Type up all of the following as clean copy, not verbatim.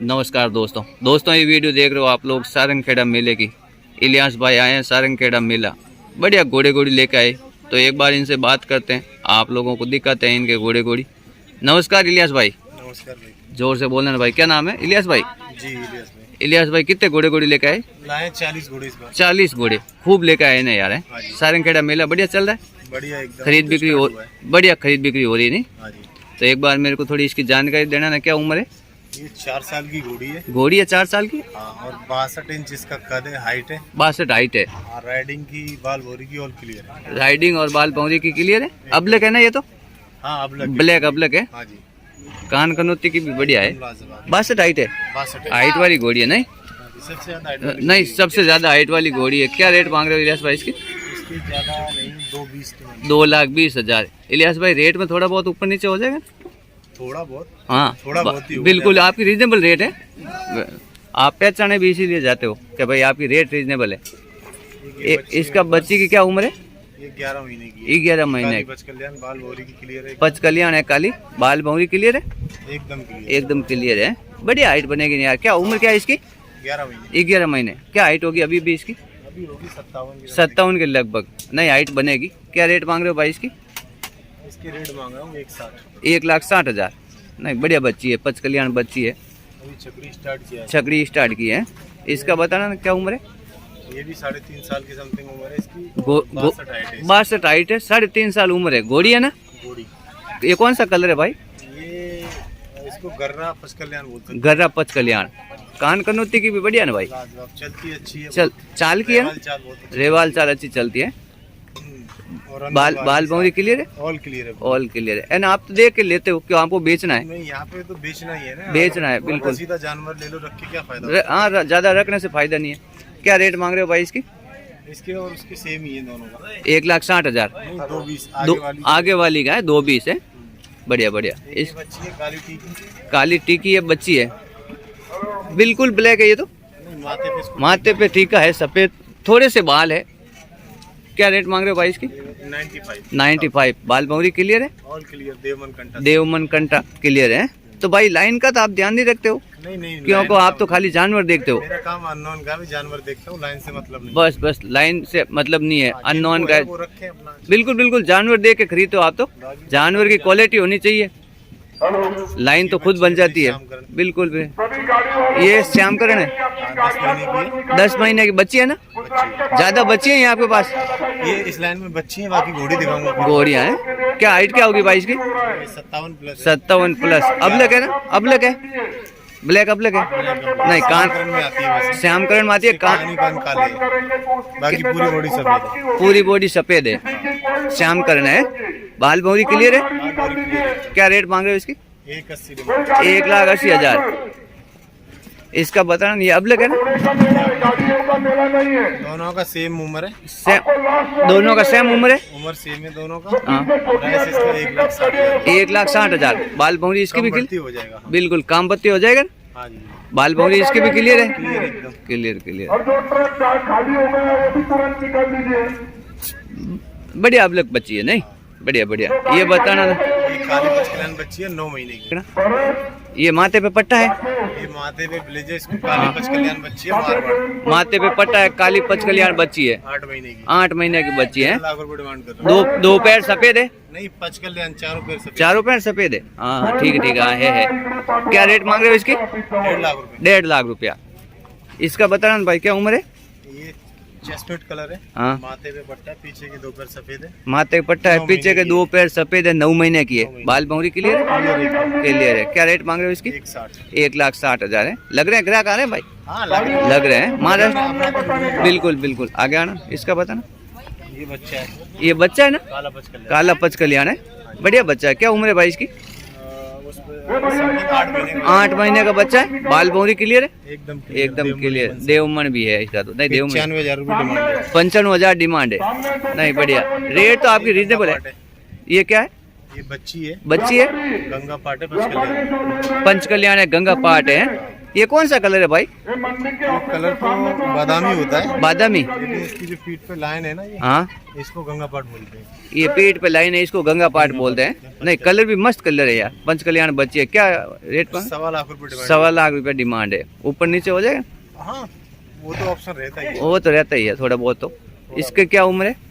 नमस्कार दोस्तों ये वीडियो देख रहे हो आप लोग सारंगखेड़ा मेले की। इलियास भाई आए हैं सारंगखेड़ा मेला, बढ़िया घोड़े घोड़ी लेके आए। तो एक बार इनसे बात करते हैं, आप लोगों को दिखाते हैं इनके घोड़े घोड़ी। नमस्कार इलियास भाई। नमस्कार भाई। जोर से बोलना भाई, क्या नाम है? इलियास भाई। जी इलियास भाई। इलियास भाई कितने घोड़े घोड़ी लेके आए? लाए 40 घोड़े इस बार। 40 घोड़े खूब लेके आए ना यार। है सारंगखेड़ा मेला बढ़िया चल रहा है, बढ़िया एकदम। खरीद बिक्री हो बढ़िया खरीद बिक्री हो रही है नहीं? हाँ जी। तो एक बार मेरे को थोड़ी इसकी जानकारी देना ना, क्या उम्र है? ये 4 साल की घोड़ी है। घोड़ी है 4 साल की। हाँ, और 62 इंच इसका कद है, हाइट है। 62 हाइट है। और राइडिंग की बाल भोरी की ऑल क्लियर है। राइडिंग और बाल पौरी की क्लियर है। अबलक है ना ये तो? हाँ अबलक, ब्लैक अबलक है। हाँ जी। कान कनौती की भी बढ़िया है। 62 हाइट है। 62 हाइट वाली घोड़ी है नहीं? सबसे ज्यादा हाइट वाली नहीं, सबसे ज्यादा हाइट वाली घोड़ी है। क्या रेट मांग रहे हो इलियास भाई इसकी? इसकी ज्यादा नहीं, 220 2,20,000। इलियास भाई रेट में थोड़ा बहुत ऊपर नीचे हो जाएगा? थोड़ा बहुत। हाँ थोड़ा बहुत ही बिल्कुल आपकी रीजनेबल रेट है। आप पहचाने भी इसीलिए जाते हो कि भाई आपकी रेट रीजनेबल है। इसका बच्ची की क्या उम्र है? ये 11 महीने की। 11 महीने। कल्याण बाल भोरी की क्लियर है। पच कल्याण है, काली बाल भौरी क्लियर है, एकदम क्लियर। एकदम क्लियर है। बढ़िया हाइट बनेगी यार। क्या उम्र क्या है इसकी? 11 महीने। 11 महीने। क्या हाइट होगी अभी भी इसकी? अभी होगी 57 57 के लगभग। नहीं हाइट बनेगी। क्या रेट मांग रहे हो भाई इसकी? इसके रेट मांग रहा हूँ 1,60। 1,60,000। नहीं बढ़िया बच्ची है, पच कल्याण बच्ची है। अभी छकड़ी स्टार्ट किया है। छकड़ी स्टार्ट की है। इसका बताना ना क्या उम्र है? ये भी 3.5 साल की समथिंग उम्र है इसकी। 62 हाइट हाइट है, 3.5 साल उम्र है। घोड़ी है ना? घोड़ी। ये कौन सा कलर है भाई? ये इसको गर्रा पच कल्याण बोलते हैं। गर्रा पच कल्याण। कान कनौती की भी बढ़िया ना भाई? लाजवाब, चलती अच्छी है। चल चाल की है ना? रेवाल चाल बहुत अच्छी। रेवाल चाल अच्छी चलती है। और अंदर बाल भौरी क्लियर है? ऑल क्लियर है। ऑल क्लियर है। एंड आप तो देख के लेते हो, क्यों आपको बेचना है? नहीं, यहाँ पे तो बेचना ही है ना। बेचना है बिल्कुल। सीधा जानवर ले लो, रख के क्या फायदा। हाँ ज्यादा रखने से फायदा नहीं है। क्या रेट मांग रहे हो भाई इसकी? इसके और उसके सेम ही है दोनों का। 1,60,000। नहीं 220 आगे वाली का है 220 है। बढ़िया बढ़िया। इस बच्ची है काली टीकी। काली टीकी है बच्ची है, बिल्कुल ब्लैक है ये तो। माथे पे टीका है, सफेद थोड़े से बाल है। क्या रेट मांग रहे हो भाई इसकी? 95। बाल भौरी क्लियर है? All clear. देवमन कंटा क्लियर है। तो भाई लाइन का तो आप ध्यान नहीं रखते हो? नहीं क्योंकि आप तो खाली जानवर देखते हो। मेरा काम अननोन का भी जानवर देखता हूँ, लाइन से मतलब नहीं। बस लाइन से मतलब नहीं है, अननोन का वो रखे अपना। बिल्कुल जानवर देख के खरीदते हो आप तो। जानवर की क्वालिटी होनी चाहिए, लाइन तो खुद बन जाती है। बिल्कुल भी। ये श्यामकरण है, 10 महीने की बच्ची है ना? ज्यादा बच्ची है यहाँ आपके पास? ये इस लाइन में बच्ची है, बाकी घोड़ी दिखाऊंगा। घोड़ियाँ हैं। क्या हाइट क्या होगी भाई इसकी? 57 प्लस। अबलक है ना? अबलक है, ब्लैक अबलक है। नहीं कान में आती है, श्यामकरण में आती है। कान काले है, बाकी पूरी बॉडी सफेद है। पूरी बॉडी सफेद है, श्यामकरण है। बाल भौरी क्लियर है। क्या रेट मांग रहे हो इसकी? 1,80,000। इसका बताना। ये अबलक है ना? दोनों का सेम उम्र है। दोनों का सेम उम्र है? उम्र सेम है दोनों का। हाँ। प्राइस इसका 1,60,000। 1,60,000। बाल भौरी इसकी भी भर्ती हो जाएगा। बिल्कुल काम पत्ती हो जाएगा। हाँ जी। बाल भौरी इसकी भी क्लियर है? एकदम क्लियर। बढ़िया अबलक बच्ची है नहीं? बढ़िया। ये बताना ना। ये काली पच कल्याण बच्ची है, 9 महीने की। ये माथे पे पट्टा है? ये माथे पे ब्लेजर, इसको काली पच कल्याण बच्ची है, मारवाड़। माथे पे पट्टा है, काली पच कल्याण बच्ची है। 8 महीने की। 8 महीने की बच्ची है। 1 लाख रुपए डिमांड कर रहा हूँ। दो पैर सफेद है? नहीं, पच कल्याण चारों पैर सफेद। चारों पैर सफेद है। हाँ ठीक है है। क्या रेट मांग रहे हो इसकी? 1.5 लाख रुपए। 1.5 लाख रुपया। इसका बताना भाई क्या उम्र है? ये चेस्टनट कलर है। हाँ। माथे पे पट्टा है, पीछे के 2 पैर सफेद है। माथे पे पट्टा है, पीछे के 2 पैर सफेद है, 9 महीने की है। बाल भौरी क्लियर है। क्या रेट मांग रहे हो इसकी? 1,60,000 है। लग रहे हैं ग्राहक आ रहे हैं भाई? हाँ, लग रहे हैं महाराष्ट्र। बिल्कुल आगे आना। इसका बताना। ये बच्चा है। ये बच्चा है ना? काला पच कल्याण। काला पच कल्याण है, बढ़िया बच्चा है। क्या उम्र है भाई इसकी? 8 महीने का बच्चा है। बाल भौरी क्लियर है? एकदम क्लियर। देवमन भी है इसका तो। नहीं देवमन 95,000 रुपए डिमांड है। 95,000 डिमांड है। नहीं बढ़िया रेट तो आपकी रीजनेबल है। ये क्या है? ये बच्ची है। बच्ची है? गंगा पाट है, पच कल्याण। पंच कल्याण है, गंगा पाट है। ये कौन सा कलर है भाई? ये कलर तो बादामी होता है, बादामी। लेकिन इसकी जो पीठ पे लाइन है ना, ये हाँ, इसको गंगा पाट बोलते हैं। ये पेट पे लाइन है, इसको गंगा पाट बोलते हैं। नहीं, कलर भी मस्त कलर है यार। पंचकल्याण बच्ची है, क्या रेट पर? 1.25 लाख रुपए डिमांड। 1.25 लाख रुपया डिमांड है। ऊपर नीचे हो जाएगा? हाँ, वो तो ऑप्शन रहता ही है। वो तो रहता ही है थोड़ा बहुत। तो इसके क्या उम्र है?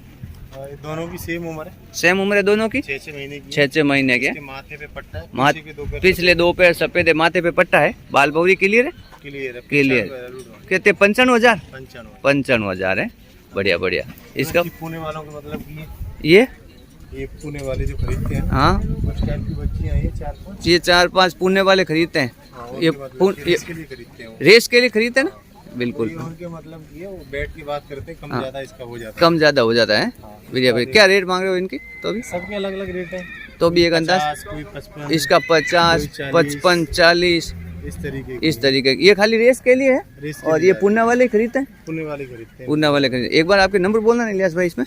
ये दोनों की सेम उम्र है, सेम उम्र है दोनों की? 6-6 महीने की। 6-6 महीने के। इसके माथे पे पट्टा है, माथ पीछे के दो पैर पिछले 2 पैर सफेद है, माथे पे पट्टा है, बाल बौरी क्लियर है? क्लियर है। क्लियर। पीछे कहते 95,000? 95। 95,000 है। बढ़िया बढ़िया। इसका पुणे वालों का मतलब कि ये पुणे वाले जो खरीदते हैं, हाँ, कुछ टाइप की बच्चियां हैं, 4-5। ये 4-5 पुणे वाले खरीदते हैं। ये ये इसके लिए खरीदते हैं वो। रेस के लिए खरीदते हैं ना? बिल्कुल। ये उनके मतलब ये वो बैट की बात करते हैं, कम ज्यादा इसका हो जाता है। कम ज्यादा हो जाता है। बढ़िया बढ़िया। क्या रेट मांग रहे हो इनकी? तो भी सबके अलग अलग रेट है। तो भी एक अंदाज? 50, कोई 55, इसका 50, 55, 40 इस तरीके इस तरीके। ये खाली रेस के लिए है? रेस के और लिए ये पुणे वाले खरीदते हैं? पुणे वाले खरीदते हैं। पुणे वाले खरीदते। एक बार आपके नंबर बोलना इलियास भाई इसमें।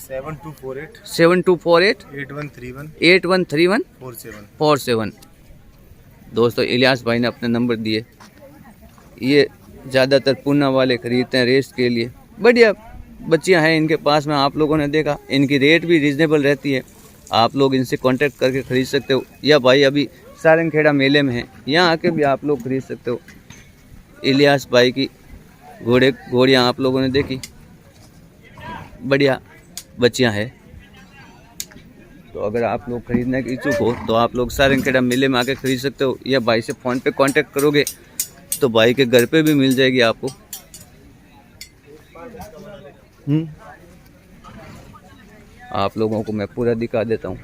7248 7248 8131 8131 47। 47। दोस्तों इलियास भाई ने अपने नंबर दिए। ये ज़्यादातर पुणे वाले खरीदते हैं रेस के लिए। बढ़िया बच्चियां हैं इनके पास में, आप लोगों ने देखा। इनकी रेट भी रिजनेबल रहती है, आप लोग इनसे कांटेक्ट करके खरीद सकते हो। या भाई अभी सारंगखेड़ा मेले में है, यहाँ आके भी आप लोग खरीद सकते हो। इलियास भाई की घोड़ियाँ आप लोगों ने देखी, बढ़िया बच्चियां हैं। तो अगर आप लोग खरीदने के इच्छुक हो तो आप लोग सारंगखेड़ा मेले में आके खरीद सकते हो, या भाई से फ़ोन पे कांटेक्ट करोगे तो भाई के घर पे भी मिल जाएगी आपको। आप लोगों को मैं पूरा दिखा देता हूँ।